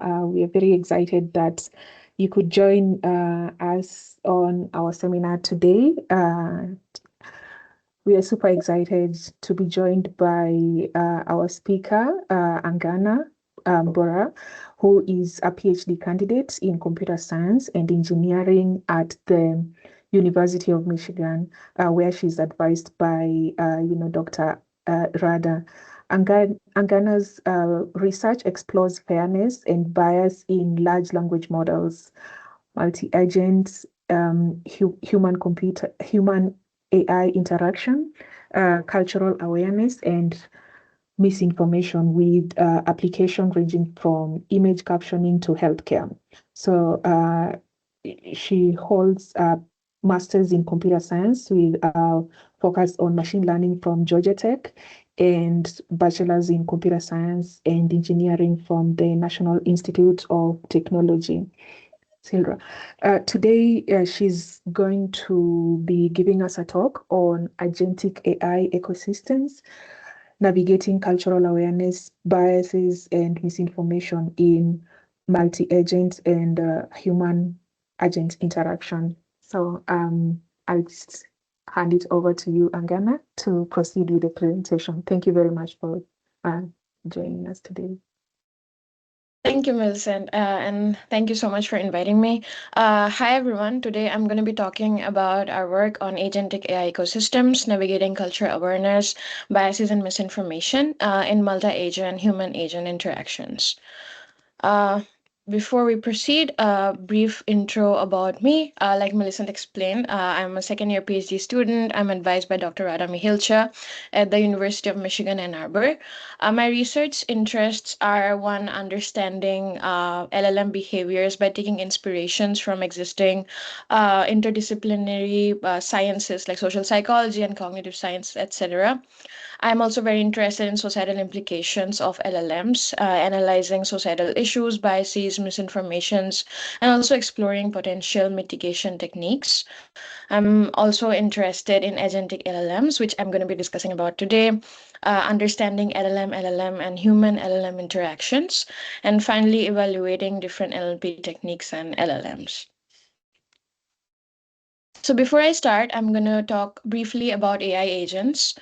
We are very excited that you could join us on our seminar today. We are super excited to be joined by our speaker, Angana Bora, who is a PhD candidate in computer science and engineering at the University of Michigan, where she's advised by, Dr. Rada. Angana's research explores fairness and bias in large language models, multi-agents, human AI interaction, cultural awareness, and misinformation, with application ranging from image captioning to healthcare. So she holds a master's in computer science with a focus on machine learning from Georgia Tech, and bachelor's in computer science and engineering from the National Institute of Technology, Silra. Today, she's going to be giving us a talk on agentic AI ecosystems, navigating cultural awareness, biases, and misinformation in multi-agent and human-agent interaction. So I'll just hand it over to you, Angana, to proceed with the presentation. Thank you very much for joining us today. Thank you, Millicent, and thank you so much for inviting me. Hi, everyone. Today, I'm going to be talking about our work on agentic AI ecosystems, navigating cultural awareness, biases, and misinformation in multi-agent human-agent interactions. Before we proceed, a brief intro about me. Like Millicent explained, I'm a second-year PhD student. I'm advised by Dr. Rada Mihilcha at the University of Michigan, Ann Arbor. My research interests are, one, understanding LLM behaviors by taking inspirations from existing interdisciplinary sciences like social psychology and cognitive science, etc. I'm also very interested in societal implications of LLMs, analyzing societal issues, biases, misinformations, and also exploring potential mitigation techniques. I'm also interested in agentic LLMs, which I'm going to be discussing about today, understanding LLM, and human-LLM interactions, and finally evaluating different NLP techniques and LLMs. So before I start, I'm going to talk briefly about AI agents.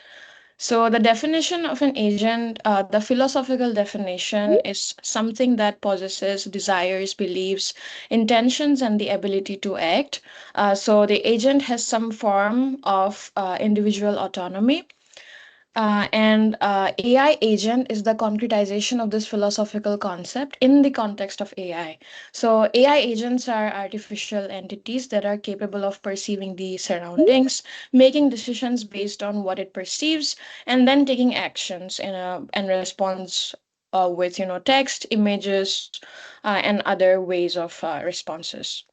So the definition of an agent, the philosophical definition is something that possesses desires, beliefs, intentions, and the ability to act. So the agent has some form of individual autonomy. And AI agent is the concretization of this philosophical concept in the context of AI. So AI agents are artificial entities that are capable of perceiving the surroundings, making decisions based on what it perceives, and then taking actions in response with text, images, and other ways of responses.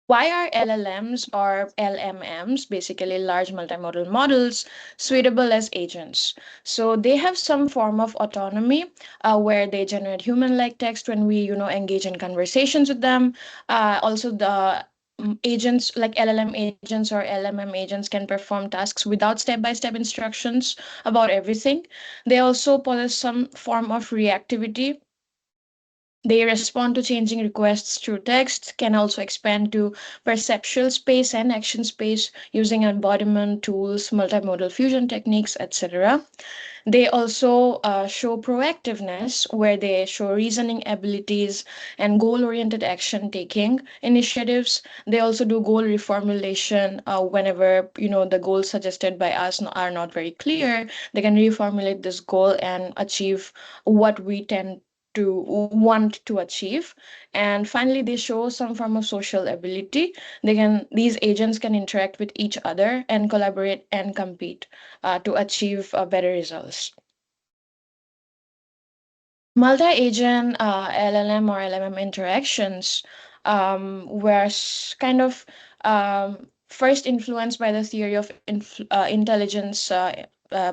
Why are LLMs or LMMs, basically large multimodal models, suitable as agents? So they have some form of autonomy where they generate human-like text when we, engage in conversations with them. Also, the agents like LLM agents or LMM agents can perform tasks without step-by-step instructions about everything. They also possess some form of reactivity. They respond to changing requests through text, can also expand to perceptual space and action space using embodiment tools, multimodal fusion techniques, etc. They also show proactiveness, where they show reasoning abilities and goal-oriented action taking initiatives. They also do goal reformulation whenever the goals suggested by us are not very clear. They can reformulate this goal and achieve what we tend to want to achieve. And finally, they show some form of social ability. These agents can interact with each other and collaborate and compete to achieve better results. Multi-agent LLM or LMM interactions were kind of first influenced by the theory of intelligence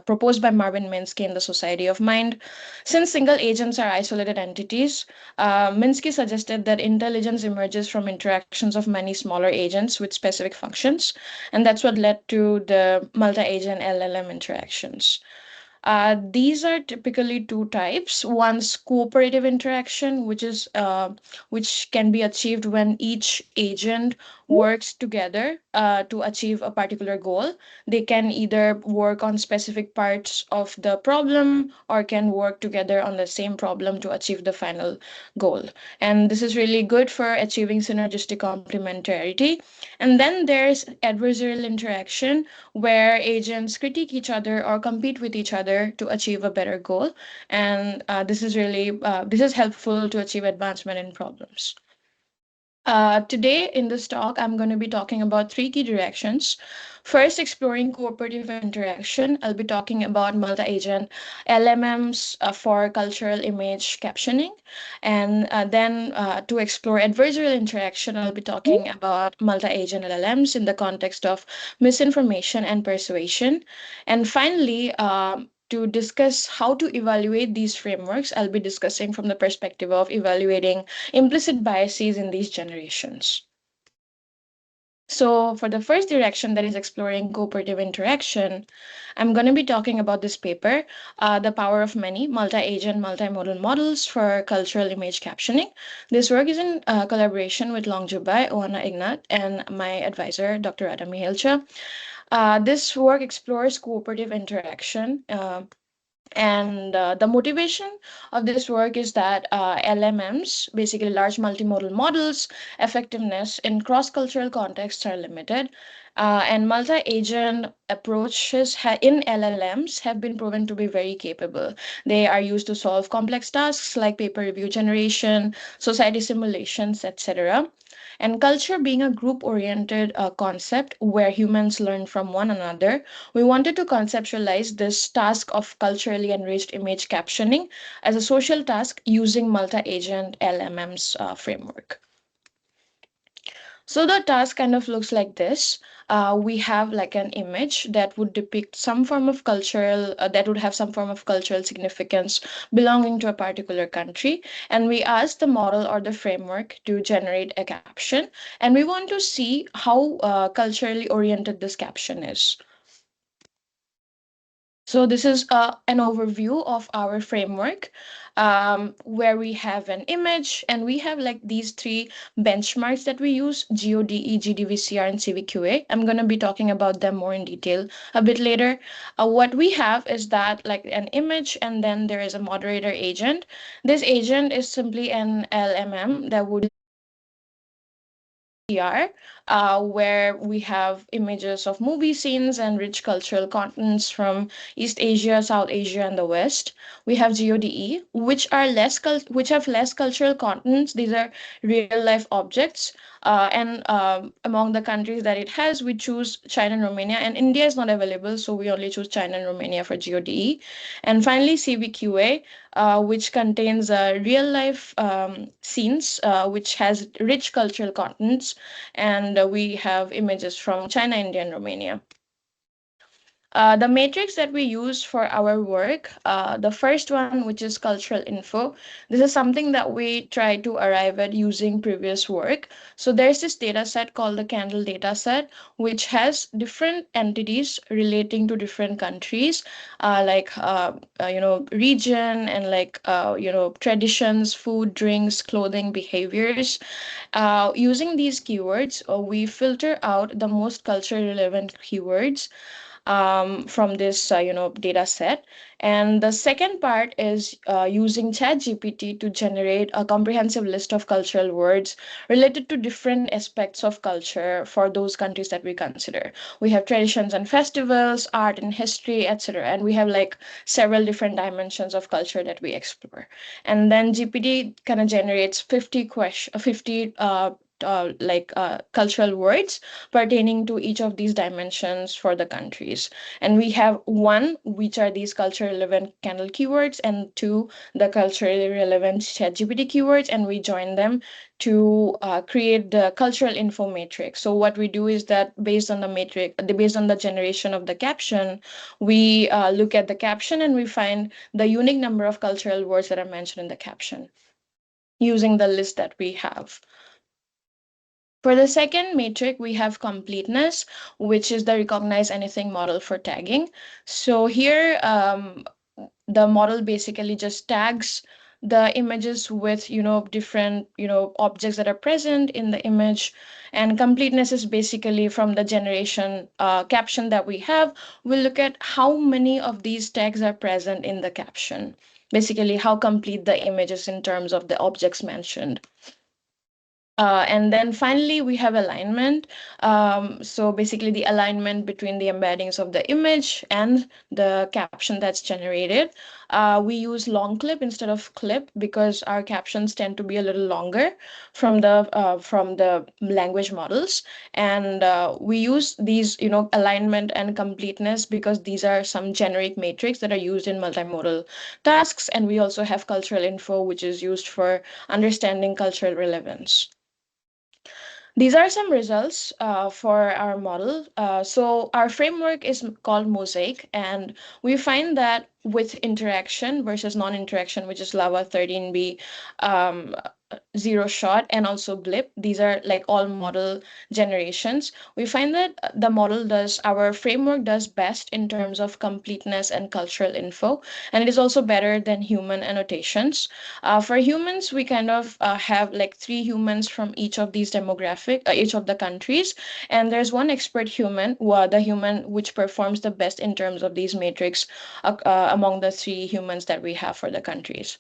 proposed by Marvin Minsky in the Society of Mind. Since single agents are isolated entities, Minsky suggested that intelligence emerges from interactions of many smaller agents with specific functions, and that's what led to the multi-agent LLM interactions. These are typically two types. One's cooperative interaction, which can be achieved when each agent works together to achieve a particular goal. They can either work on specific parts of the problem or can work together on the same problem to achieve the final goal. And this is really good for achieving synergistic complementarity. And then there's adversarial interaction, where agents critique each other or compete with each other to achieve a better goal. And this is helpful to achieve advancement in problems. Today in this talk, I'm going to be talking about three key directions. First, exploring cooperative interaction. I'll be talking about multi-agent LMMs for cultural image captioning. And then to explore adversarial interaction, I'll be talking about multi-agent LLMs in the context of misinformation and persuasion. And finally, to discuss how to evaluate these frameworks, I'll be discussing from the perspective of evaluating implicit biases in these generations. So, for the first direction, that is exploring cooperative interaction, I'm going to be talking about this paper, The Power of Many Multi Agent Multimodal Models for Cultural Image Captioning. This work is in collaboration with Longjubai, Oana Ignat, and my advisor, Dr. Adam Mihelcha. This work explores cooperative interaction. And the motivation of this work is that LMMs, basically large multimodal models, effectiveness in cross cultural contexts are limited. And multi agent approaches in LLMs have been proven to be very capable. They are used to solve complex tasks like paper review generation, society simulations, etc. And culture being a group oriented concept where humans learn from one another, we wanted to conceptualize this task of culturally enriched image captioning as a social task using multi agent LMMs framework. So the task kind of looks like this. We have like an image that would depict some form of that would have some form of cultural significance belonging to a particular country. And we ask the model or the framework to generate a caption. And we want to see how culturally oriented this caption is. So this is an overview of our framework, where we have an image and we have like these three benchmarks that we use: GODE, GDVCR, and CVQA. I'm going to be talking about them more in detail a bit later. What we have is that like an image and then there is a moderator agent. This agent is simply an LMM that would where we have images of movie scenes and rich cultural contents from East Asia, South Asia, and the West. We have GODE, which have less cultural contents. These are real life objects. And among the countries that it has, we choose China and Romania, and India is not available, so we only choose China and Romania for GODE. And finally, CVQA, which contains real life scenes, which has rich cultural contents, and we have images from China, India, and Romania. The matrix that we use for our work, the first one, which is cultural info, this is something that we try to arrive at using previous work. So there's this data set called the Candle data set, which has different entities relating to different countries, region and traditions, food, drinks, clothing, behaviors. Using these keywords, we filter out the most culturally relevant keywords from this data set. And the second part is using ChatGPT to generate a comprehensive list of cultural words related to different aspects of culture for those countries that we consider. We have traditions and festivals, art and history, etc. And we have like several different dimensions of culture that we explore. And then GPT kind of generates 50 cultural words pertaining to each of these dimensions for the countries. And we have one, which are these culturally relevant Candle keywords, and two, the culturally relevant ChatGPT keywords, and we join them to create the cultural info matrix. So what we do is that based on the generation of the caption, we look at the caption and we find the unique number of cultural words that are mentioned in the caption using the list that we have. For the second metric, we have completeness, which is the recognize anything model for tagging. So here, the model basically just tags the images with different objects that are present in the image. And completeness is basically from the generation caption that we have. We'll look at how many of these tags are present in the caption, basically how complete the image is in terms of the objects mentioned. And then finally, we have alignment. So basically, the alignment between the embeddings of the image and the caption that's generated. We use long clip instead of clip because our captions tend to be a little longer from the language models, and we use these, alignment and completeness because these are some generic metrics that are used in multimodal tasks, and we also have cultural info, which is used for understanding cultural relevance. These are some results for our model. So our framework is called Mosaic, and we find that with interaction versus non-interaction, which is Lava 13b, um, zero shot, and also blip, these are like all model generations. We find that our framework does best in terms of completeness and cultural info, and it is also better than human annotations. For humans, we kind of have like three humans from each of these each of the countries, and there's one expert human, the human which performs the best in terms of these matrix among the three humans that we have for the countries.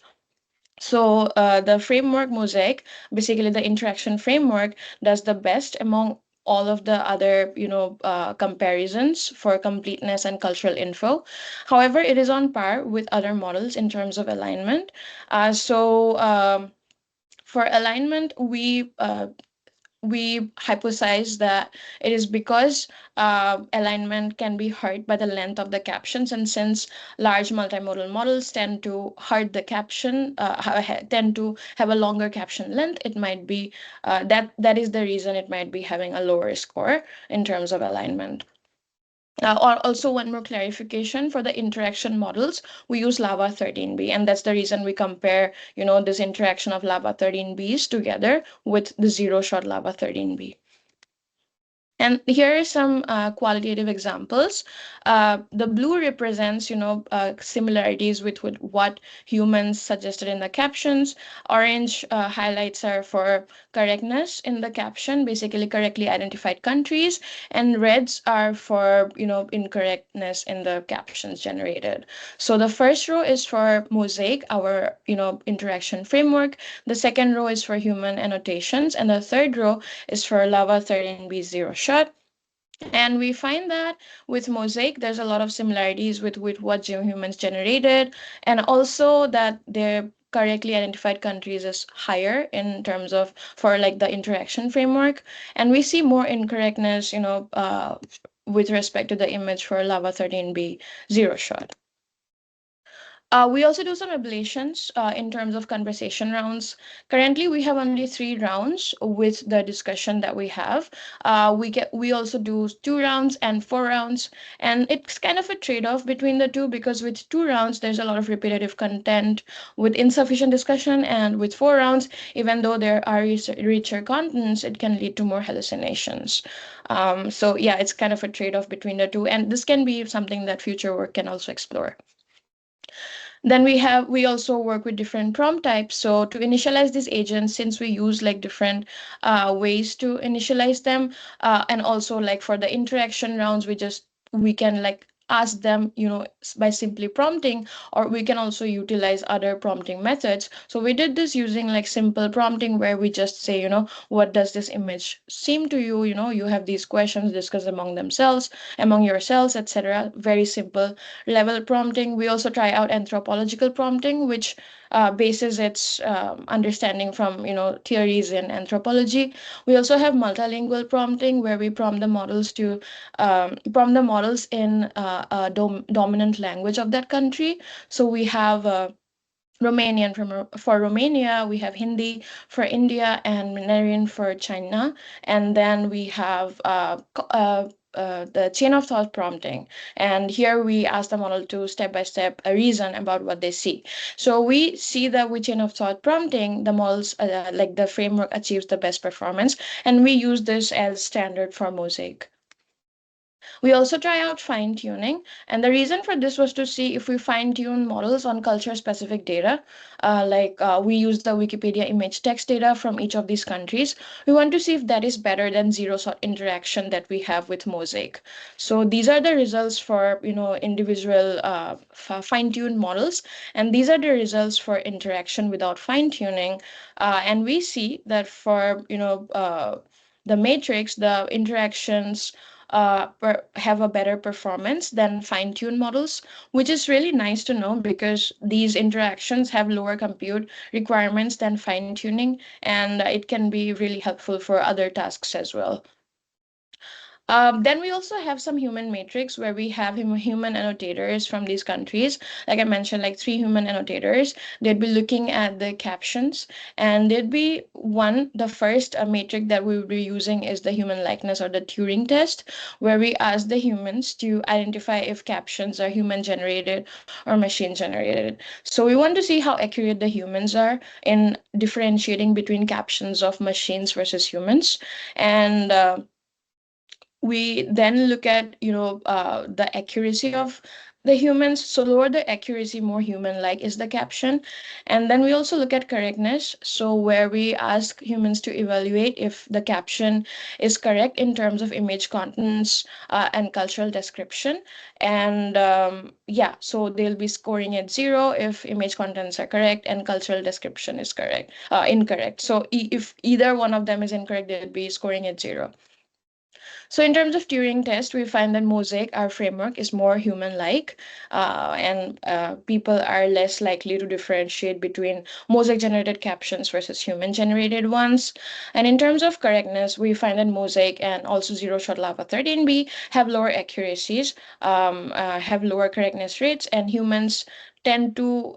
So the framework Mosaic, basically the interaction framework, does the best among all of the other comparisons for completeness and cultural info. However, it is on par with other models in terms of alignment. For alignment, we hypothesize that it is because alignment can be hurt by the length of the captions, and since large multimodal models tend to hurt the caption, tend to have a longer caption length, it might be that is the reason it might be having a lower score in terms of alignment. Or also one more clarification, for the interaction models, we use Lava 13b, and that's the reason we compare, this interaction of Lava 13b's together with the zero shot Lava 13b. And here are some qualitative examples. The blue represents, similarities with what humans suggested in the captions. Orange highlights are for correctness in the caption, basically correctly identified countries, and reds are for, incorrectness in the captions generated. So the first row is for Mosaic, our, interaction framework. The second row is for human annotations, and the third row is for Lava 13b zero shot. And we find that with Mosaic, there's a lot of similarities with what humans generated, and also that their correctly identified countries is higher in terms of for like the interaction framework. And we see more incorrectness, with respect to the image for Lava 13b zero shot. We also do some ablations in terms of conversation rounds. Currently, we have only 3 rounds with the discussion that we have. We also do 2 rounds and 4 rounds, and it's kind of a trade-off between the two, because with 2 rounds, there's a lot of repetitive content with insufficient discussion, and with 4 rounds, even though there are richer contents, it can lead to more hallucinations. So yeah, it's kind of a trade-off between the two, and this can be something that future work can also explore. Then we also work with different prompt types. So to initialize these agents, since we use like different ways to initialize them, and also like for the interaction rounds, we can like ask them, by simply prompting, or we can also utilize other prompting methods. So we did this using like simple prompting, where we just say, what does this image seem to you? You have these questions, discuss among yourselves, etc. Very simple level prompting. We also try out anthropological prompting, which bases its understanding from theories in anthropology. We also have multilingual prompting, where we prompt the models in a dominant language of that country. So we have Romanian for Romania, we have Hindi for India, and Mandarin for China. And then we have the chain of thought prompting. And here we ask the model to step by step reason about what they see. So we see that with chain of thought prompting, the models, like the framework, achieves the best performance. And we use this as standard for Mosaic. We also try out fine tuning, and the reason for this was to see if we fine tune models on culture specific data. We use the Wikipedia image text data from each of these countries. We want to see if that is better than zero sort interaction that we have with Mosaic. So these are the results for individual fine tuned models, and these are the results for interaction without fine tuning. And we see that for the matrix, the interactions have a better performance than fine-tuned models, which is really nice to know because these interactions have lower compute requirements than fine-tuning, and it can be really helpful for other tasks as well. Then we also have some human matrix where we have human annotators from these countries. Like I mentioned, like 3 human annotators. They'd be looking at the captions, and there'd be the first matrix that we would be using is the human likeness or the Turing test, where we ask the humans to identify if captions are human generated or machine generated. So we want to see how accurate the humans are in differentiating between captions of machines versus humans. And we then look at the accuracy of the humans. So lower the accuracy, more human like is the caption. And then we also look at correctness, so where we ask humans to evaluate if the caption is correct in terms of image contents and cultural description. And yeah, so they'll be scoring at 0 if image contents are correct and cultural description is incorrect. So if either one of them is incorrect, they'll be scoring at 0. So in terms of Turing test, we find that Mosaic, our framework, is more human-like, and people are less likely to differentiate between Mosaic-generated captions versus human-generated ones. And in terms of correctness, we find that Mosaic and also zero-shot Lava 13b have lower accuracies, have lower correctness rates, and humans tend to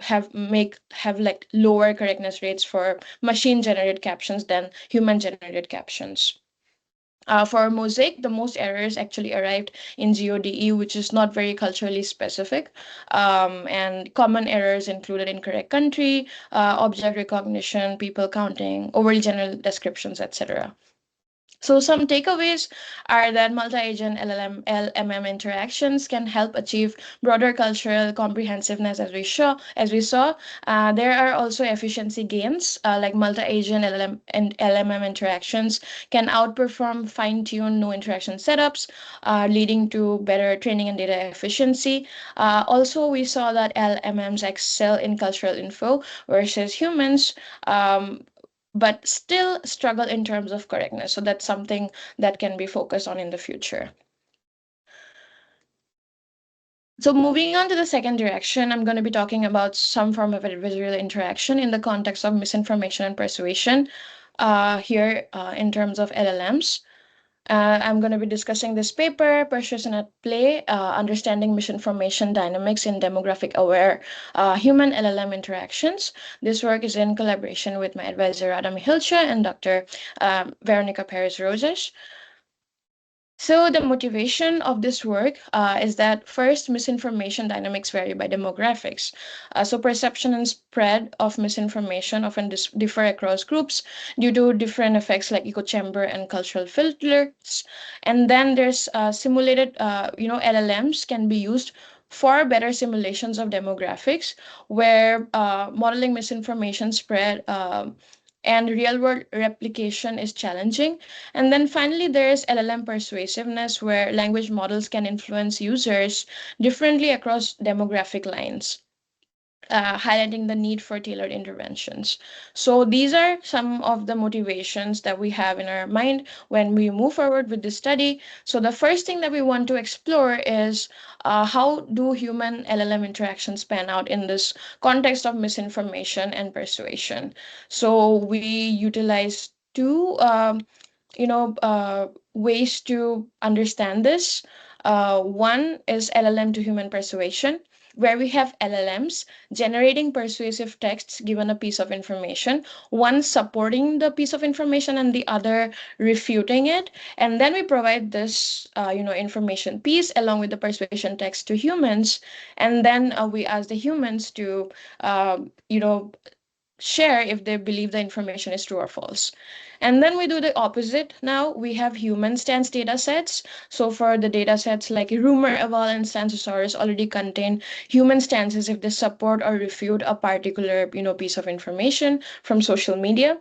have like lower correctness rates for machine-generated captions than human-generated captions. For Mosaic, the most errors actually arrived in GODE, which is not very culturally specific. And common errors included incorrect country, object recognition, people counting, overly general descriptions, etc. So some takeaways are that multi-agent LMM interactions can help achieve broader cultural comprehensiveness as we saw. There are also efficiency gains, like multi-agent LLM and LMM interactions can outperform fine-tuned no interaction setups, leading to better training and data efficiency. Also, we saw that LMMs excel in cultural info versus humans. But still struggle in terms of correctness. So that's something that can be focused on in the future. So moving on to the second direction, I'm going to be talking about some form of adversarial interaction in the context of misinformation and persuasion here in terms of LLMs. I'm going to be discussing this paper, Persuasion at Play, Understanding Misinformation Dynamics in Demographic Aware Human LLM Interactions. This work is in collaboration with my advisor, Adam Hilcha, and Dr. Veronica Perez-Rosas. So the motivation of this work is that first, misinformation dynamics vary by demographics. So perception and spread of misinformation often differ across groups due to different effects like echo chamber and cultural filters. And then there's simulated, LLMs can be used for better simulations of demographics, where modeling misinformation spread and real world replication is challenging. And then finally, there is LLM persuasiveness, where language models can influence users differently across demographic lines. Highlighting the need for tailored interventions. So these are some of the motivations that we have in our mind when we move forward with this study. So the first thing that we want to explore is how do human LLM interactions pan out in this context of misinformation and persuasion. So we utilize two ways to understand this. One is LLM to human persuasion, where we have LLMs generating persuasive texts given a piece of information, one supporting the piece of information and the other refuting it. And then we provide this, information piece along with the persuasion text to humans. And then we ask the humans to, share if they believe the information is true or false. And then we do the opposite. Now we have human stance data sets. So for the data sets like rumor, eval, and stancesaurus already contain human stances if they support or refute a particular piece of information from social media.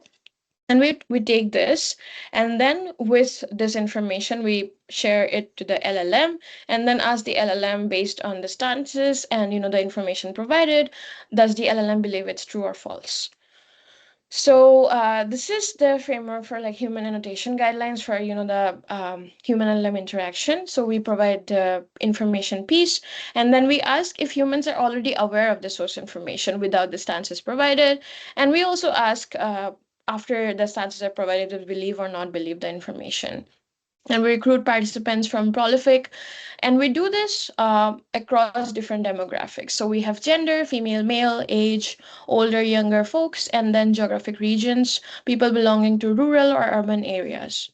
And we take this, and then with this information we share it to the LLM, and then ask the LLM based on the stances and the information provided, does the LLM believe it's true or false. So this is the framework for like human annotation guidelines for the human LLM interaction. So we provide the information piece, and then we ask if humans are already aware of the source information without the stances provided, and we also ask after the stances are provided to believe or not believe the information. And we recruit participants from Prolific, and we do this across different demographics. So we have gender, female, male, age, older, younger folks, and then geographic regions, people belonging to rural or urban areas.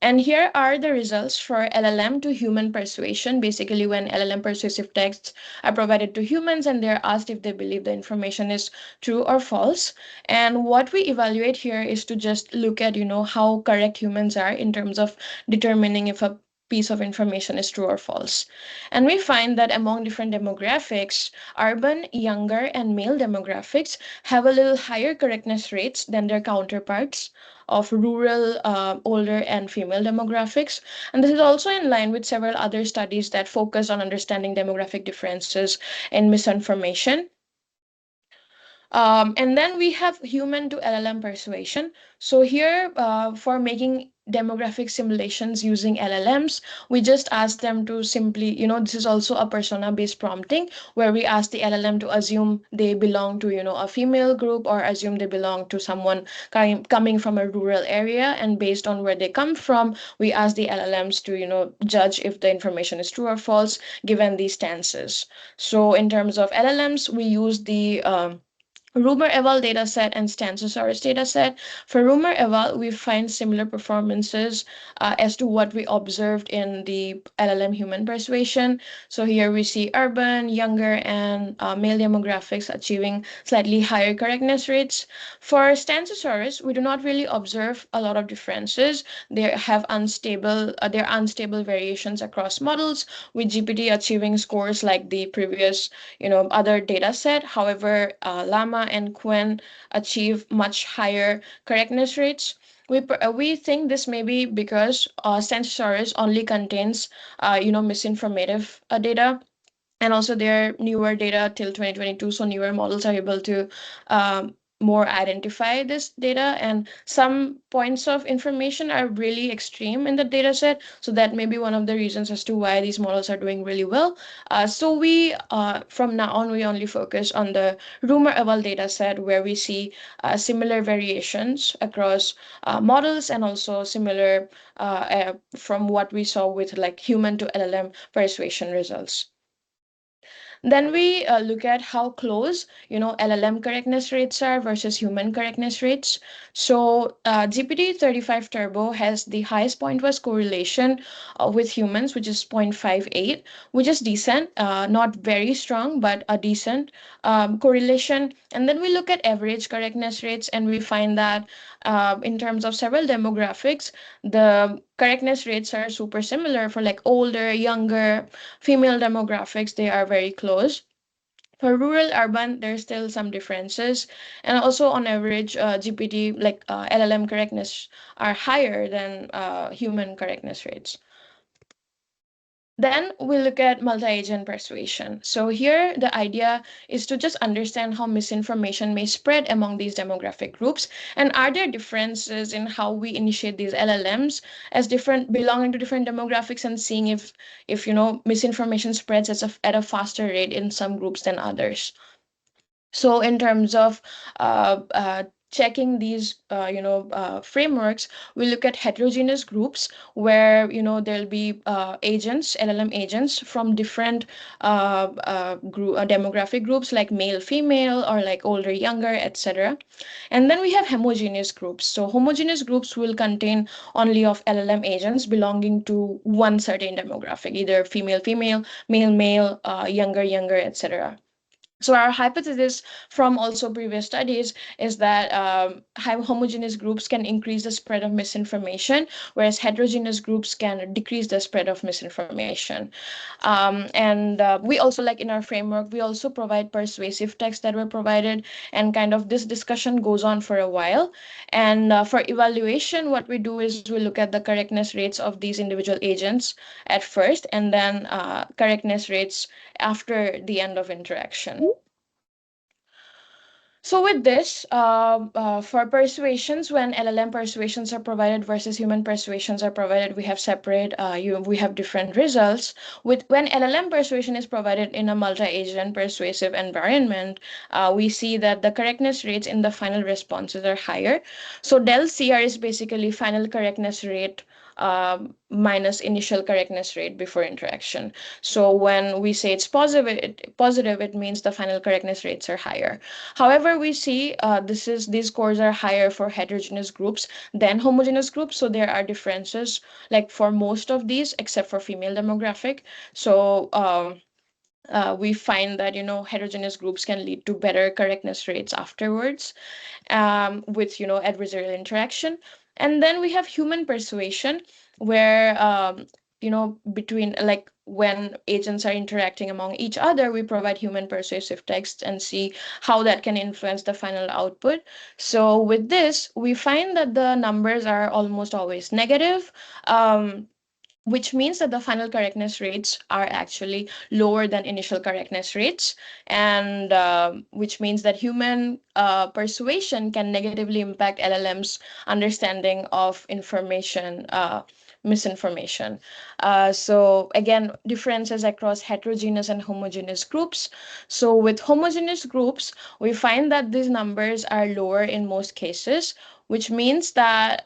And here are the results for LLM to human persuasion. Basically, when LLM persuasive texts are provided to humans and they're asked if they believe the information is true or false. And what we evaluate here is to just look at, how correct humans are in terms of determining if a piece of information is true or false. And we find that among different demographics, urban, younger, and male demographics have a little higher correctness rates than their counterparts of rural, older, and female demographics. And this is also in line with several other studies that focus on understanding demographic differences in misinformation. And then we have human to LLM persuasion. So here, for making demographic simulations using LLMs, we just ask them to simply, this is also a persona-based prompting where we ask the LLM to assume they belong to, a female group, or assume they belong to someone coming from a rural area. And based on where they come from, we ask the LLMs to, judge if the information is true or false given these stances. So in terms of LLMs, we use the rumor eval dataset and stancesaurus dataset. For rumor eval, we find similar performances as to what we observed in the LLM human persuasion. So here we see urban, younger, and male demographics achieving slightly higher correctness rates. For stancesaurus, we do not really observe a lot of differences. There are unstable variations across models, with GPT achieving scores like the previous other data set. However, Llama and Quen achieve much higher correctness rates. We think this may be because Censosaurus only contains misinformative data, and also their newer data till 2022, so newer models are able to more identify this data, and some points of information are really extreme in the data set, so that may be one of the reasons as to why these models are doing really well. So we from now on we only focus on the rumor eval data set, where we see similar variations across models, and also similar from what we saw with like human to LLM persuasion results. Then we look at how close, LLM correctness rates are versus human correctness rates. So GPT-35 Turbo has the highest pointwise correlation with humans, which is 0.58, which is decent, not very strong, but a decent correlation. And then we look at average correctness rates, and we find that in terms of several demographics, the correctness rates are super similar for like older, younger, female demographics. They are very close. For rural, urban, there's still some differences, and also on average, GPT like LLM correctness are higher than human correctness rates. Then we look at multi-agent persuasion. So here the idea is to just understand how misinformation may spread among these demographic groups, and are there differences in how we initiate these LLMs as different belonging to different demographics, and seeing if misinformation spreads at a faster rate in some groups than others. So in terms of checking these frameworks, we look at heterogeneous groups where there'll be agents, LLM agents from different demographic groups like male, female, or like older, younger, etc. And then we have homogeneous groups. So homogeneous groups will contain only of LLM agents belonging to one certain demographic, either female, female, male, male, younger, younger, etc. So our hypothesis from also previous studies is that homogeneous groups can increase the spread of misinformation, whereas heterogeneous groups can decrease the spread of misinformation. And we also, like in our framework, we also provide persuasive text that were provided, and kind of this discussion goes on for a while. And for evaluation, what we do is we look at the correctness rates of these individual agents at first, and then correctness rates after the end of interaction. So with this, for persuasions, when LLM persuasions are provided versus human persuasions are provided, we have separate, we have different results. With when LLM persuasion is provided in a multi-agent persuasive environment, we see that the correctness rates in the final responses are higher. So del CR is basically final correctness rate minus initial correctness rate before interaction. So when we say it's positive, it means the final correctness rates are higher. However, we see these scores are higher for heterogeneous groups than homogeneous groups. So there are differences, like for most of these, except for female demographic. So we find that heterogeneous groups can lead to better correctness rates afterwards, with adversarial interaction. And then we have human persuasion, where between, like, when agents are interacting among each other, we provide human persuasive text and see how that can influence the final output. So with this, we find that the numbers are almost always negative. Which means that the final correctness rates are actually lower than initial correctness rates, and which means that human persuasion can negatively impact LLM's understanding of information, misinformation. So again, differences across heterogeneous and homogeneous groups. So with homogeneous groups, we find that these numbers are lower in most cases, which means that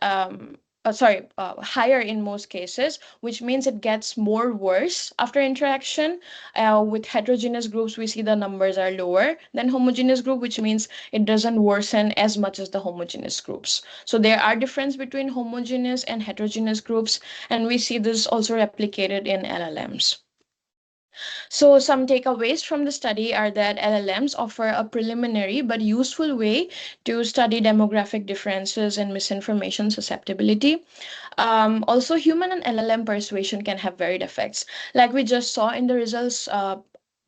higher in most cases, which means it gets more worse after interaction. With heterogeneous groups, we see the numbers are lower than homogeneous group, which means it doesn't worsen as much as the homogeneous groups. So there are difference between homogeneous and heterogeneous groups, and we see this also replicated in LLMs. So some takeaways from the study are that LLMs offer a preliminary but useful way to study demographic differences and misinformation susceptibility. Also, human and LLM persuasion can have varied effects. Like we just saw in the results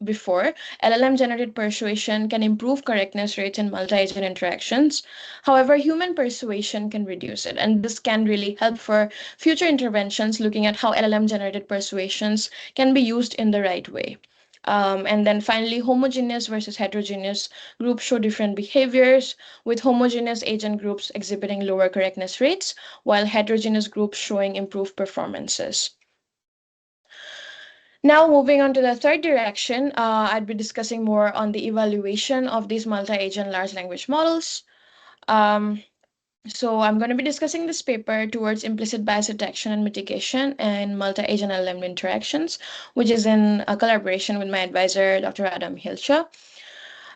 before, LLM generated persuasion can improve correctness rates in multi-agent interactions. However, human persuasion can reduce it, and this can really help for future interventions looking at how LLM generated persuasions can be used in the right way. And then finally, homogeneous versus heterogeneous groups show different behaviors, with homogeneous agent groups exhibiting lower correctness rates, while heterogeneous groups showing improved performances. Now, moving on to the third direction, I'd be discussing more on the evaluation of these multi-agent large language models. Um, so I'm going to be discussing this paper towards implicit bias detection and mitigation in multi-agent LLM interactions, which is in a collaboration with my advisor, Dr. Adam Hilsha.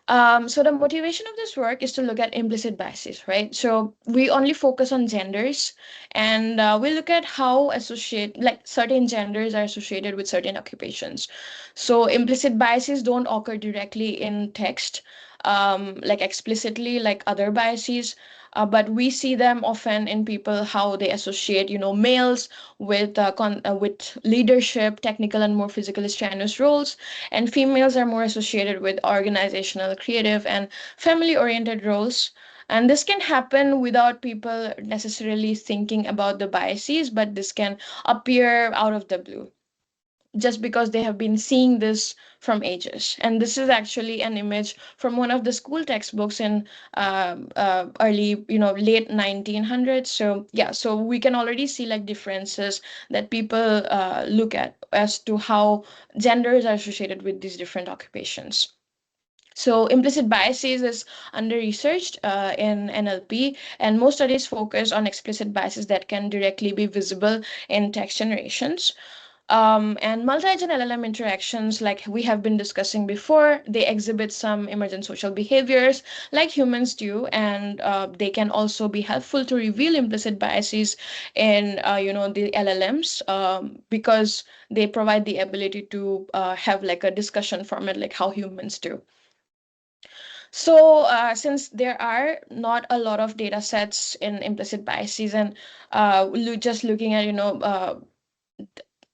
So the motivation of this work is to look at implicit biases, right? So we only focus on genders, and we look at how like certain genders are associated with certain occupations. So implicit biases don't occur directly in text, like explicitly like other biases, but we see them often in people, how they associate, males with leadership, technical and more physically strenuous roles, and females are more associated with organizational, creative, and family-oriented roles. And this can happen without people necessarily thinking about the biases, but this can appear out of the blue just because they have been seeing this from ages. And this is actually an image from one of the school textbooks in early, late 1900s. So yeah, so we can already see like differences that people look at as to how genders are associated with these different occupations. So implicit biases is under-researched in NLP, and most studies focus on explicit biases that can directly be visible in text generations. And multi-agent LLM interactions, like we have been discussing before, they exhibit some emergent social behaviors like humans do, and they can also be helpful to reveal implicit biases in, the LLMs, because they provide the ability to have like a discussion format like how humans do. So, since there are not a lot of data sets in implicit biases, and just looking at,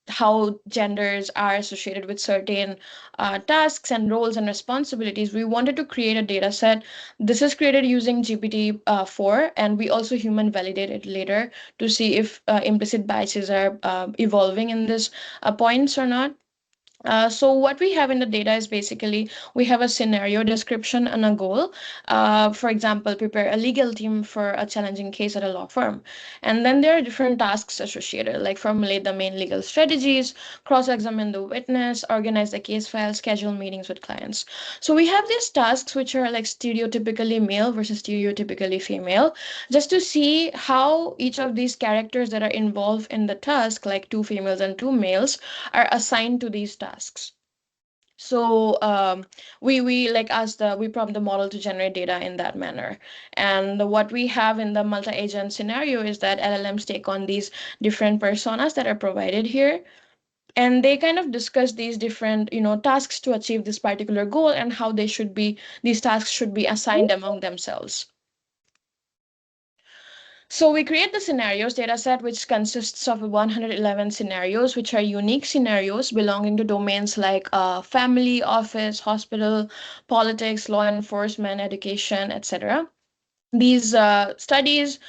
how genders are associated with certain tasks and roles and responsibilities, we wanted to create a data set. This is created using GPT-4, and we also human validate it later to see if implicit biases are evolving in this points or not. So what we have in the data is basically we have a scenario description and a goal. For example, prepare a legal team for a challenging case at a law firm. And then there are different tasks associated, like formulate the main legal strategies, cross-examine the witness, organize the case file, schedule meetings with clients. So we have these tasks which are like stereotypically male versus stereotypically female, just to see how each of these characters that are involved in the task, like two females and two males, are assigned to these tasks. So we like ask the we prompt the model to generate data in that manner. And what we have in the multi-agent scenario is that LLMs take on these different personas that are provided here, and they kind of discuss these different tasks to achieve this particular goal, and how these tasks should be assigned among themselves. So we create the scenarios dataset, which consists of 111 scenarios, which are unique scenarios belonging to domains like family, office, hospital, politics, law enforcement, education, etc. These studies,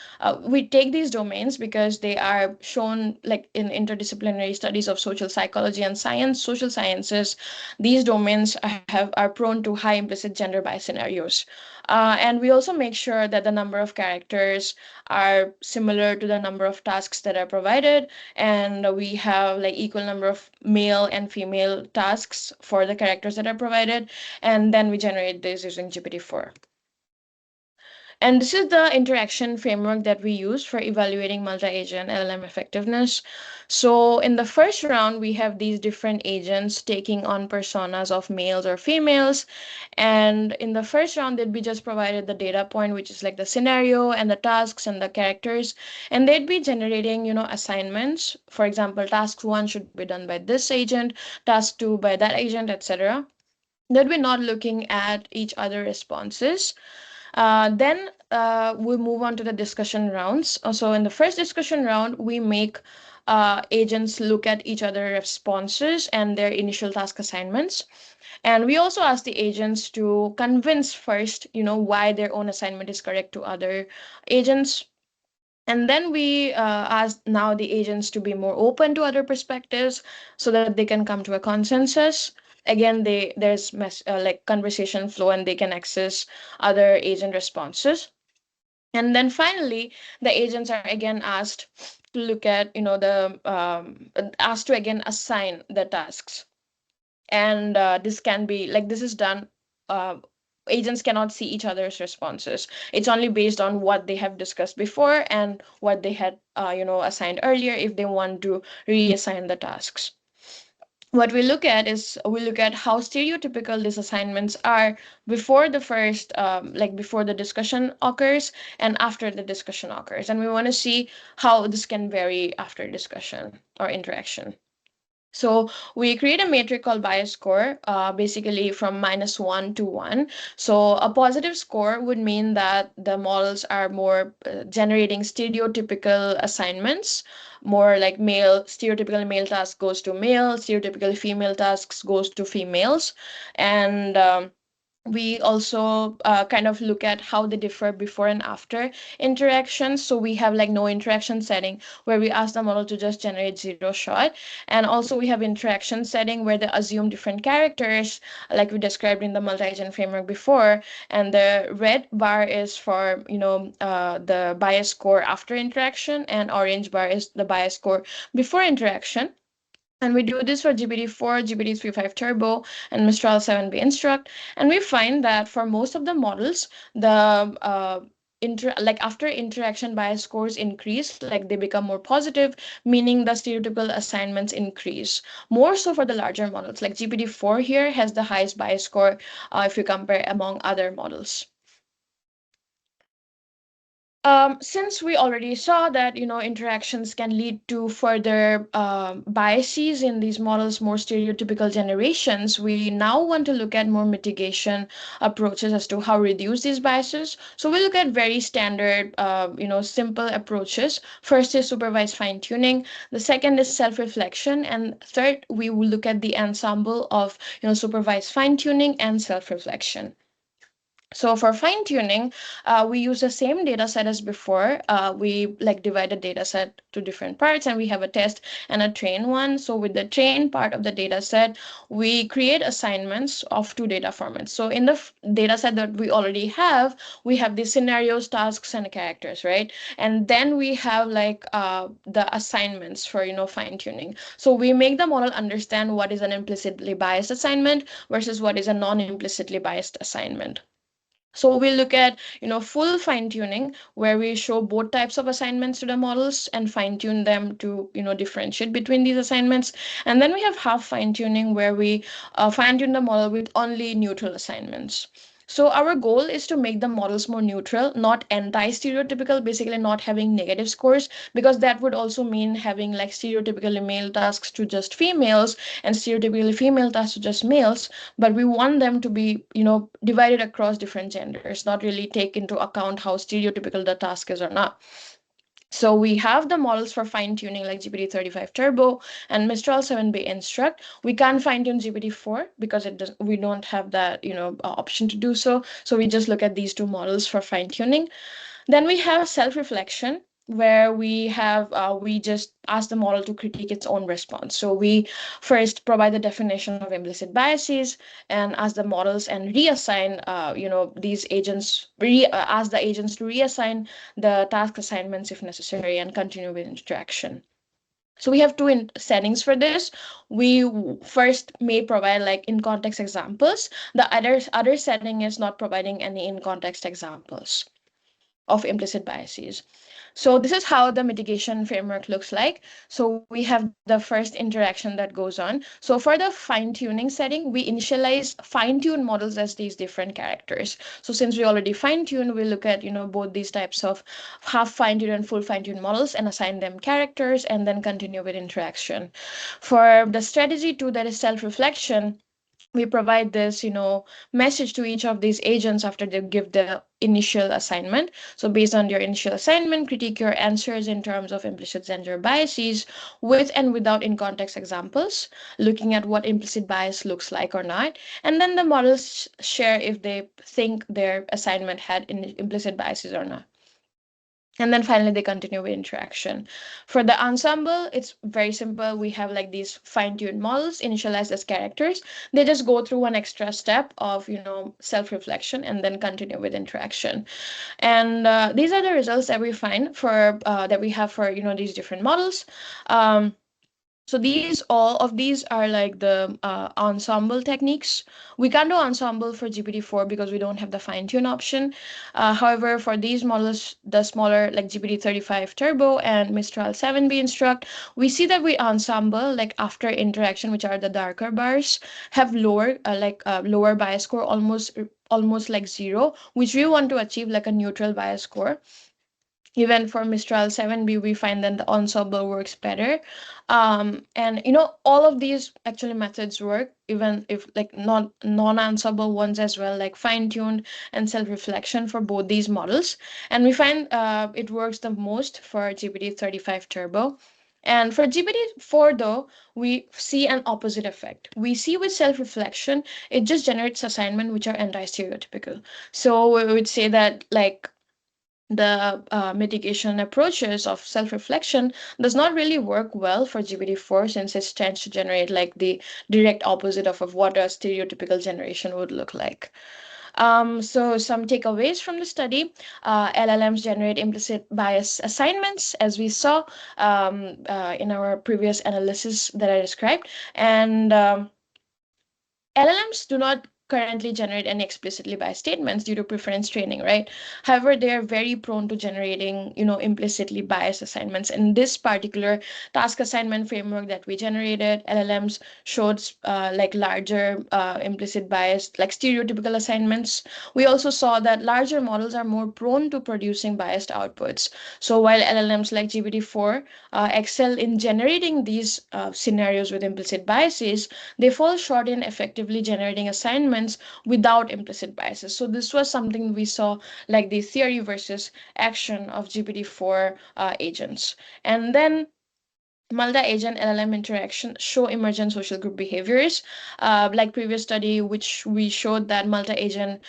we take these domains because they are shown like in interdisciplinary studies of social psychology and social sciences. These domains are prone to high implicit gender bias scenarios. And we also make sure that the number of characters are similar to the number of tasks that are provided, and we have like equal number of male and female tasks for the characters that are provided, and then we generate this using GPT-4. And this is the interaction framework that we use for evaluating multi-agent LLM effectiveness. So in the first round, we have these different agents taking on personas of males or females. And in the first round, they'd be just provided the data point, which is like the scenario and the tasks and the characters. And they'd be generating, assignments. For example, task one should be done by this agent, task two by that agent, etc. They'd be not looking at each other responses. Then we move on to the discussion rounds. So in the first discussion round, we make agents look at each other responses and their initial task assignments. And we also ask the agents to convince first, why their own assignment is correct to other agents. And then we ask now the agents to be more open to other perspectives so that they can come to a consensus. Again, there's like conversation flow, and they can access other agent responses. And then finally, the agents are again asked to look at, the asked to again assign the tasks. And this can be like this is done. Uh, Agents cannot see each other's responses. It's only based on what they have discussed before and what they had, assigned earlier if they want to reassign the tasks. What we look at how stereotypical these assignments are before the first like before the discussion occurs and after the discussion occurs, and we want to see how this can vary after discussion or interaction. So we create a metric called bias score, basically from -1 to 1. So a positive score would mean that the models are more generating stereotypical assignments, more like stereotypical male task goes to male, stereotypical female tasks goes to females. And we also kind of look at how they differ before and after interactions. So we have like no interaction setting where we ask the model to just generate zero shot. And also we have interaction setting where they assume different characters, like we described in the multi-agent framework before. And the red bar is for, the bias score after interaction, and orange bar is the bias score before interaction. And we do this for GPT-4, GPT-3.5 Turbo, and Mistral 7B Instruct. And we find that for most of the models, the like after interaction bias scores increase, like they become more positive, meaning the stereotypical assignments increase. More so for the larger models, like GPT-4 here has the highest bias score if you compare among other models. Since we already saw that interactions can lead to further biases in these models, more stereotypical generations, we now want to look at more mitigation approaches as to how reduce these biases. So we look at very standard, simple approaches. First is supervised fine tuning. The second is self reflection, and third we will look at the ensemble of supervised fine tuning and self reflection. So for fine tuning, we use the same data set as before. We like divide the data set to different parts, and we have a test and a train one. So with the train part of the data set, we create assignments of two data formats. So in the data set that we already have, we have the scenarios, tasks, and characters, right? And then we have like the assignments for fine tuning. So we make the model understand what is an implicitly biased assignment versus what is a non-implicitly biased assignment. So we look at full fine tuning where we show both types of assignments to the models and fine tune them to differentiate between these assignments. And then we have half fine tuning where we fine tune the model with only neutral assignments. So our goal is to make the models more neutral, not anti-stereotypical, basically not having negative scores, because that would also mean having like stereotypically male tasks to just females and stereotypically female tasks to just males. But we want them to be divided across different genders, not really take into account how stereotypical the task is or not. So we have the models for fine tuning like GPT-35 Turbo and Mistral 7B Instruct. We can't fine tune GPT-4 because we don't have that option to do so. So we just look at these two models for fine tuning. Then we have self-reflection, where we just ask the model to critique its own response. So we first provide the definition of implicit biases and ask the models and reassign, these agents, ask the agents to reassign the task assignments if necessary and continue with interaction. So we have two settings for this. We first may provide like in context examples. The other setting is not providing any in context examples of implicit biases. So this is how the mitigation framework looks like. So we have the first interaction that goes on. So for the fine-tuning setting, we initialize fine-tune models as these different characters. So since we already fine-tune, we look at both these types of half fine-tune and full fine-tune models and assign them characters and then continue with interaction. For the strategy two, that is self-reflection, we provide this message to each of these agents after they give the initial assignment. So based on your initial assignment, critique your answers in terms of implicit gender biases with and without in context examples, looking at what implicit bias looks like or not. And then the models share if they think their assignment had implicit biases or not. And then finally they continue with interaction. For the ensemble, it's very simple. We have like these fine-tuned models initialized as characters. They just go through one extra step of self-reflection and then continue with interaction. And these are the results that we find for that we have for these different models. So all of these are like the ensemble techniques. We can't do ensemble for GPT-4 because we don't have the fine-tune option. However, for these models, the smaller like GPT-35 Turbo and Mistral 7B Instruct, we see that we ensemble like after interaction, which are the darker bars, have lower bias score, almost like zero, which we want to achieve like a neutral bias score. Even for Mistral 7B, we find that the ensemble works better. And all of these actually methods work, even if like not non-ensemble ones as well, like fine-tuned and self-reflection for both these models. And we find it works the most for GPT-35 Turbo. And for GPT-4, though, we see an opposite effect. We see with self-reflection, it just generates assignment which are anti-stereotypical. So we would say that like the mitigation approaches of self-reflection does not really work well for GPT-4 since it tends to generate like the direct opposite of what a stereotypical generation would look like. So some takeaways from the study: LLMs generate implicit bias assignments, as we saw in our previous analysis that I described, and LLMs do not currently generate any explicitly biased statements due to preference training, right? However, they are very prone to generating, implicitly biased assignments. In this particular task assignment framework that we generated, LLMs showed like larger implicit bias, like stereotypical assignments. We also saw that larger models are more prone to producing biased outputs. So while LLMs like GPT-4 excel in generating these scenarios with implicit biases, they fall short in effectively generating assignments without implicit biases. So this was something we saw, like the theory versus action of GPT-4 agents. And then multi-agent LLM interaction show emergent social group behaviors. Like previous study, which we showed that multi-agent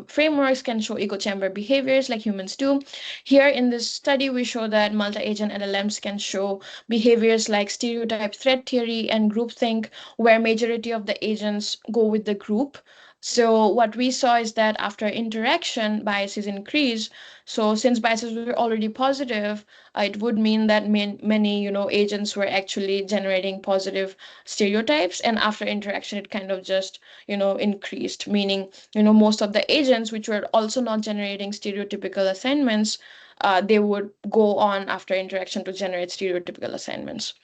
frameworks can show echo chamber behaviors like humans do. Here in this study, we show that multi-agent LLMs can show behaviors like stereotype threat theory and groupthink, where majority of the agents go with the group. So what we saw is that after interaction, biases increase. So since biases were already positive, it would mean that many agents were actually generating positive stereotypes, and after interaction it kind of just increased, meaning most of the agents which were also not generating stereotypical assignments, they would go on after interaction to generate stereotypical assignments.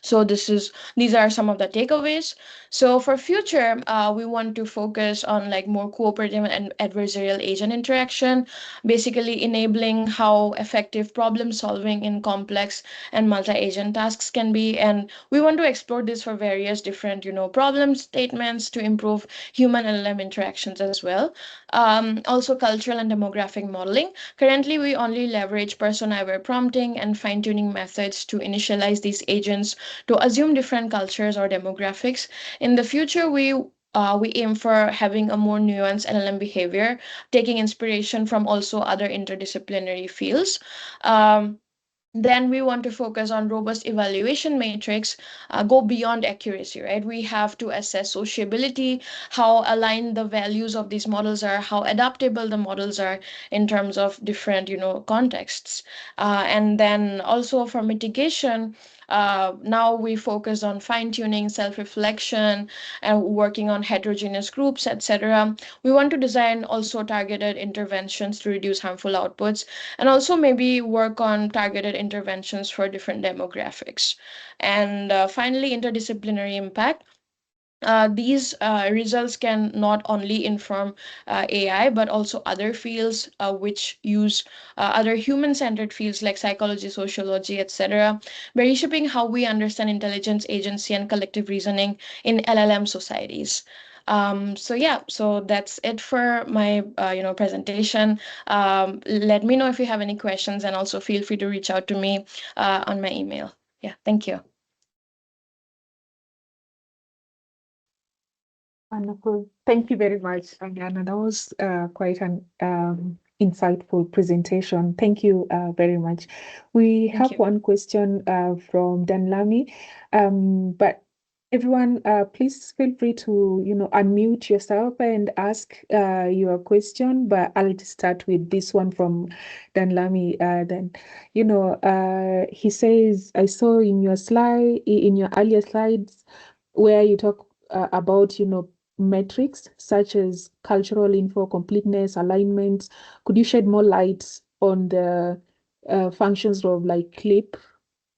So these are some of the takeaways. So for future, we want to focus on like more cooperative and adversarial agent interaction, basically enabling how effective problem solving in complex and multi-agent tasks can be. And we want to explore this for various different problem statements to improve human LLM interactions as well. Also cultural and demographic modeling. Currently we only leverage person-aware prompting and fine-tuning methods to initialize these agents to assume different cultures or demographics. In the future, we aim for having a more nuanced LLM behavior, taking inspiration from also other interdisciplinary fields. Then we want to focus on robust evaluation matrix, go beyond accuracy, right? We have to assess sociability, how aligned the values of these models are, how adaptable the models are in terms of different contexts. And then also for mitigation, now we focus on fine-tuning, self-reflection, and working on heterogeneous groups, etc. We want to design also targeted interventions to reduce harmful outputs, and also maybe work on targeted interventions for different demographics. And finally, interdisciplinary impact. These results can not only inform AI, but also other fields which use other human-centered fields like psychology, sociology, etc., by reshaping how we understand intelligence, agency, and collective reasoning in LLM societies. So yeah, so that's it for my presentation. Let me know if you have any questions, and also feel free to reach out to me on my email. Yeah, thank you. Wonderful. Thank you very much, Ariana. That was quite an insightful presentation. Thank you very much. We Thank have you. one question from Dan Lamy, but everyone, please feel free to unmute yourself and ask your question. But I'll start with this one from Dan Lamy. Then, he says, I saw in your earlier slides where you talk about metrics such as cultural info, completeness, alignment. Could you shed more light on the functions of like clip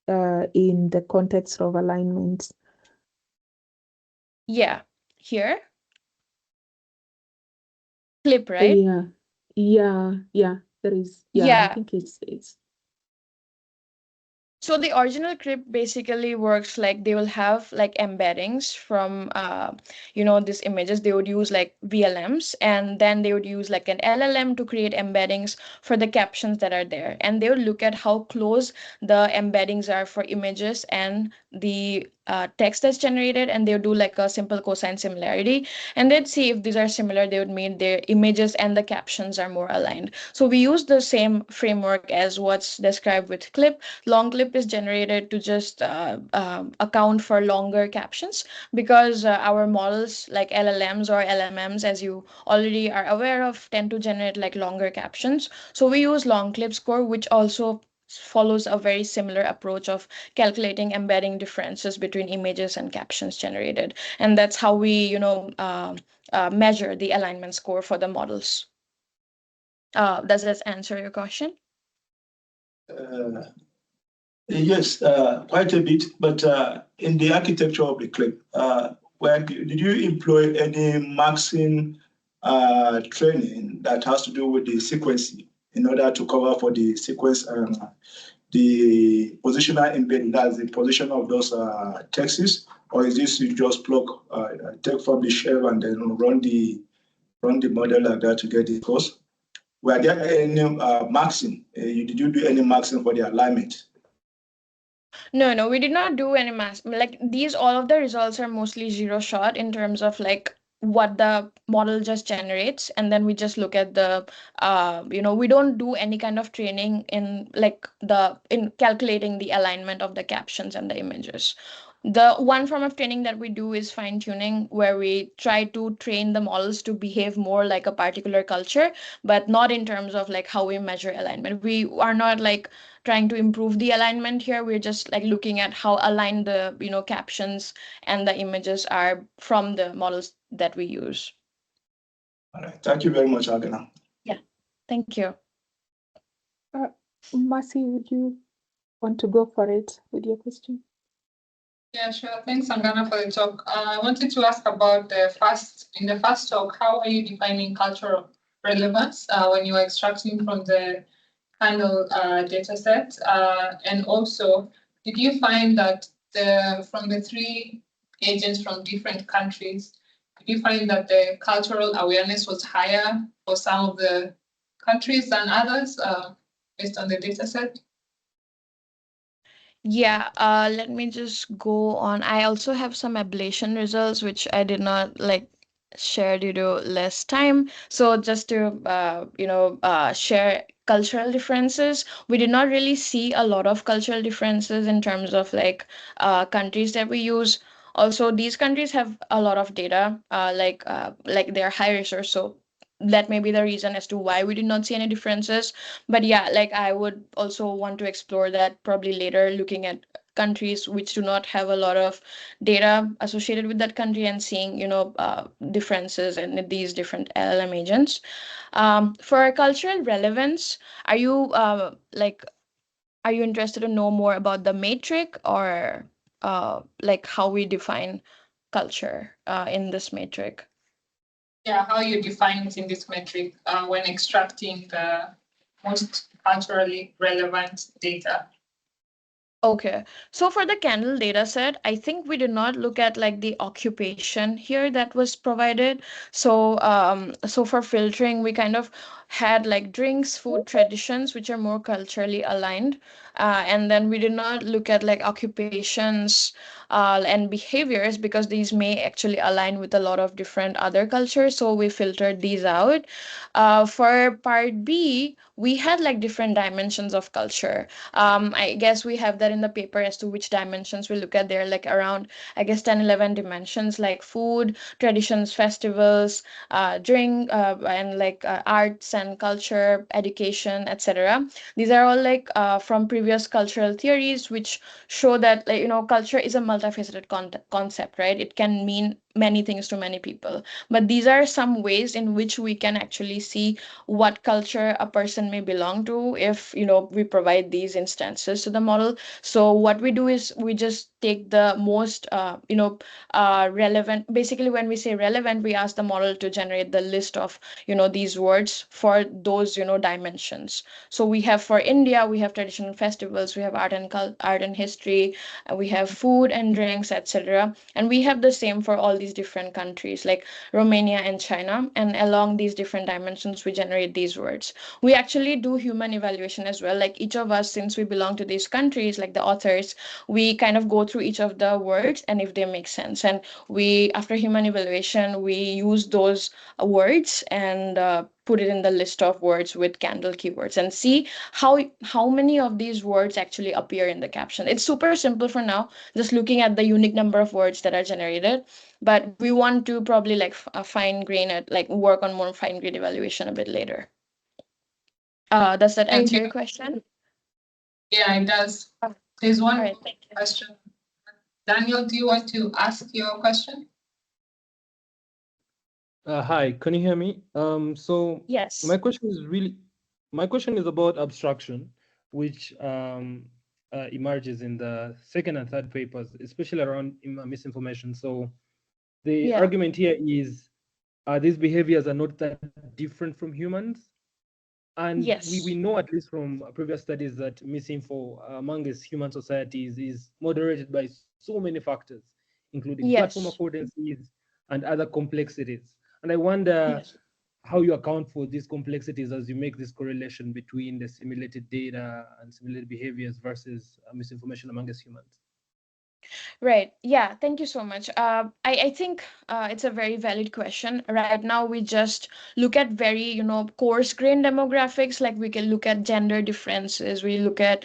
in the context of alignment? Yeah, here. Clip, right? Yeah. There is, I Yeah. think it's So the original script basically works like they will have like embeddings from these images. They would use like VLMs, and then they would use like an LLM to create embeddings for the captions that are there. And they would look at how close the embeddings are for images and the text that's generated, and they would do like a simple cosine similarity, and they'd see if these are similar, they would mean their images and the captions are more aligned. So we use the same framework as what's described with clip. Long clip is generated to just account for longer captions, because our models like LLMs or LMMs, as you already are aware of, tend to generate like longer captions. So we use long clip score, which also follows a very similar approach of calculating embedding differences between images and captions generated. And that's how we measure the alignment score for the models. Does this answer your question? Yes, quite a bit, but in the architecture of the claim, did you employ any maxing training that has to do with the sequencing in order to cover for the sequence, the positional embedding, that's the position of those texts, or is this you just plug, take from the shelf and then run the model like that to get the course? Were there any maxing? Did you do any maxing for the alignment? No, we did not do any mass. Like these, all of the results are mostly zero shot in terms of like what the model just generates, and then we just look at the, we don't do any kind of training in like in calculating the alignment of the captions and the images. The one form of training that we do is fine tuning, where we try to train the models to behave more like a particular culture, but not in terms of like how we measure alignment. We are not like trying to improve the alignment here. We're just like looking at how aligned the captions and the images are from the models that we use. All right. Thank you very much, Agana. Yeah, thank you. Mercy, would you want to go for it with your question? Yeah, sure. Thanks, Angana, for the talk. I wanted to ask about in the first talk, how are you defining cultural relevance when you are extracting from the panel data set? And also, did you find that from the 3 agents from different countries, did you find that the cultural awareness was higher for some of the countries than others based on the data set? Yeah, let me just go on. I also have some ablation results, which I did not like share due to less time. So just to share cultural differences, we did not really see a lot of cultural differences in terms of like countries that we use. Also, these countries have a lot of data, like they're high resource, so that may be the reason as to why we did not see any differences. But yeah, like I would also want to explore that probably later, looking at countries which do not have a lot of data associated with that country and seeing differences in these different LLM agents. For cultural relevance, are you are you interested to know more about the metric, or like how we define culture in this metric? Yeah, how you define it in this metric when extracting the most culturally relevant data. Okay, so for the candle data set, I think we did not look at like the occupation here that was provided. So for filtering, we kind of had like drinks, food traditions, which are more culturally aligned. And then we did not look at like occupations and behaviors, because these may actually align with a lot of different other cultures. So we filtered these out. For part B, we had like different dimensions of culture. I guess we have that in the paper as to which dimensions we look at. There are like around, I guess, 10, 11 dimensions, like food, traditions, festivals, drink, and like arts and culture, education, etc. These are all like from previous cultural theories, which show that like, culture is a multifaceted concept, right? It can mean many things to many people, but these are some ways in which we can actually see what culture a person may belong to if we provide these instances to the model. So what we do is we just take the most relevant. Basically, when we say relevant, we ask the model to generate the list of these words for those dimensions. So we have, for India, we have traditional festivals, we have art and history, we have food and drinks, etc. And we have the same for all these different countries like Romania and China, and along these different dimensions we generate these words. We actually do human evaluation as well. Like each of us, since we belong to these countries, like the authors, we kind of go through each of the words and if they make sense. And we, after human evaluation, we use those words and put it in the list of words with candle keywords and see how many of these words actually appear in the caption. It's super simple for now, just looking at the unique number of words that are generated. But we want to probably like fine grain it, like work on more fine grain evaluation a bit later. Does that answer your question? Yeah, it does. There's one All right, thank you. question. Daniel, do you want to ask your question? Hi, can you hear me? So Yes. my question is about abstraction, which emerges in the second and third papers, especially around misinformation. So the Yeah. argument here is these behaviors are not that different from humans. And we Yes. know, at least from previous studies, that misinfo amongst human societies is moderated by so many factors, including platform Yes. affordances and other complexities. And I wonder Yes. how you account for these complexities as you make this correlation between the simulated data and simulated behaviors versus misinformation amongst humans. Right. Yeah. Thank you so much. I think it's a very valid question. Right now, we just look at very, coarse grained demographics. Like we can look at gender differences. We look at,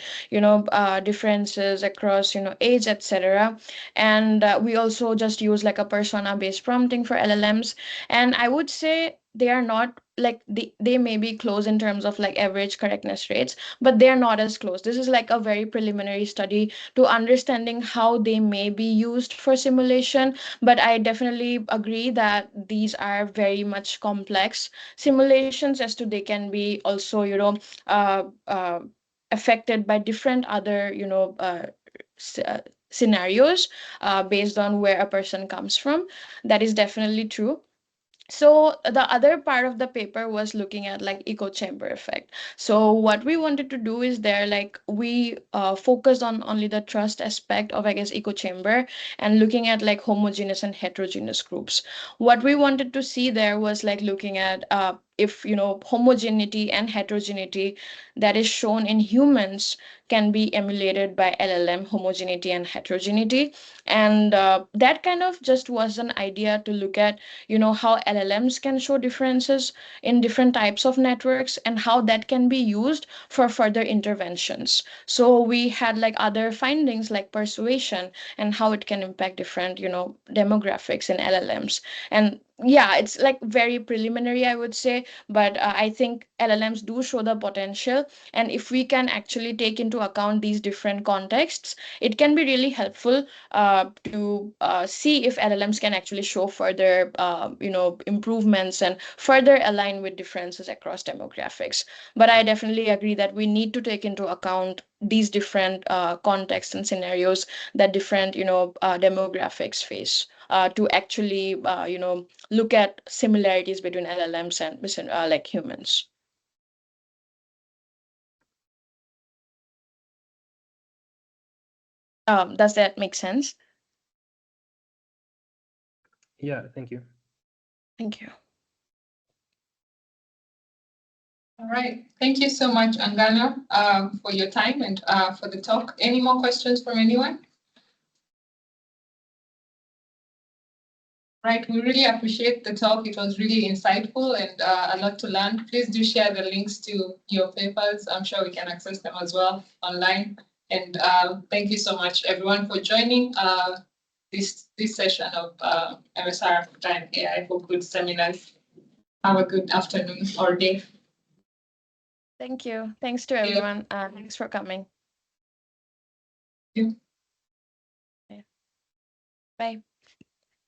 differences across, age, etc. And we also just use like a persona-based prompting for LLMs. And I would say they are not like they may be close in terms of like average correctness rates, but they are not as close. This is like a very preliminary study to understanding how they may be used for simulation. But I definitely agree that these are very much complex simulations as to they can be also, uh, uh, affected by different other, s- uh, scenarios based on where a person comes from. That is definitely true. So the other part of the paper was looking at like echo chamber effect. So what we wanted to do is there like we focused on only the trust aspect of, I guess, echo chamber, and looking at like homogeneous and heterogeneous groups. What we wanted to see there was like looking at if homogeneity and heterogeneity that is shown in humans can be emulated by LLM homogeneity and heterogeneity. And that kind of just was an idea to look at how LLMs can show differences in different types of networks and how that can be used for further interventions. So we had like other findings like persuasion and how it can impact different demographics in LLMs. And yeah, it's like very preliminary, I would say, but I think LLMs do show the potential. And if we can actually take into account these different contexts, it can be really helpful to see if LLMs can actually show further, improvements and further align with differences across demographics. But I definitely agree that we need to take into account these different contexts and scenarios that different, demographics face to actually, look at similarities between LLMs and like humans. Does that make sense? Yeah, thank you. Thank you. All right. Thank you so much, Angana, for your time and for the talk. Any more questions from anyone? Right. We really appreciate the talk. It was really insightful and a lot to learn. Please do share the links to your papers. I'm sure we can access them as well online. And thank you so much, everyone, for joining this session of MSR and AI for Good seminars. Have a good afternoon or day. Thank you. Thanks to everyone. Thanks for coming. Thank you. Bye.